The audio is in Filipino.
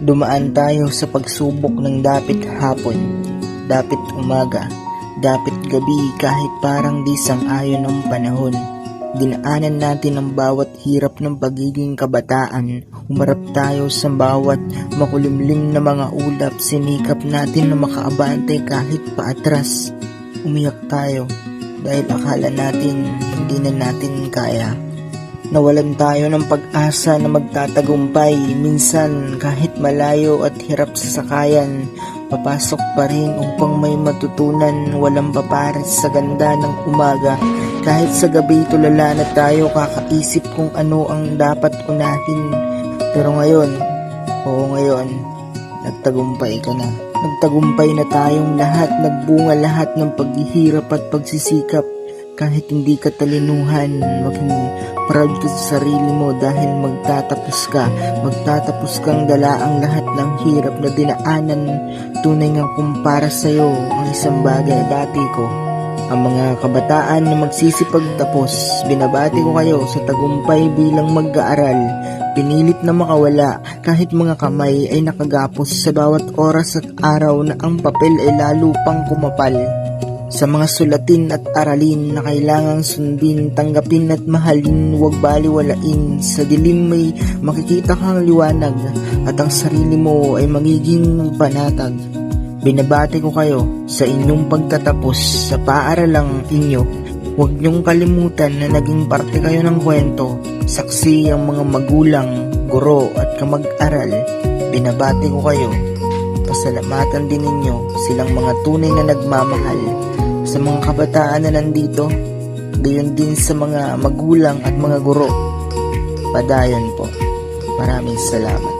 Dumaan tayo sa pagsubok ng dapit hapon, dapit umaga, dapit gabi kahit parang di sang-ayon ang panahon. Dinaanan natin ang bawat hirap ng pagiging kabataan. Humarap tayo sa bawat makulimlim na mga ulap. Sinikap natin na makaabante kahit paatras. Umiyak tayo dahil akala natin hindi na natin kaya. Nawalan tayo ng pag-asa na magtatagumpay. Minsan kahit malayo at hirap sa sakayan, papasok pa rin upang may matutunan. Walang papares sa ganda ng umaga. Kahit sa gabi tulala na tayo kakaisip kung ano ang dapat unahin. Pero ngayon, nagtagumpay ka na. Nagtagumpay na tayong lahat. Nagbunga lahat ng paghihirap at pagsisikap. Kahit hindi ka talinuhan, maging proud ka sa sarili mo dahil magtatapos ka. Magtatapos kang dala ang lahat ng hirap na dinaanan. Tunay nga kumpara sa'yo ang isang bagay dati ko. Ang mga kabataan na magsisipag tapos, binabati ko kayo sa tagumpay bilang mag-aaral. Pinilit na makawala kahit mga kamay ay nakagapos sa bawat oras at araw na ang papel ay lalo pang kumapal. Sa mga sulatin at aralin na kailangang sundin, tanggapin at mahalin, huwag baliwalain. Sa dilim may makikita kang liwanag at ang sarili mo ay magiging panatag. Binabati ko kayo sa inyong pagtatapos sa paaralang inyo. Huwag niyong kalimutan na naging parte kayo ng kwento. Saksi ang mga magulang, guro at kamag-aral. Binabati ko kayo. Pasalamatan din ninyo silang mga tunay na nagmamahal. Sa mga kabataan na nandito, gayon din sa mga magulang at mga guro. Padayon po. Maraming salamat.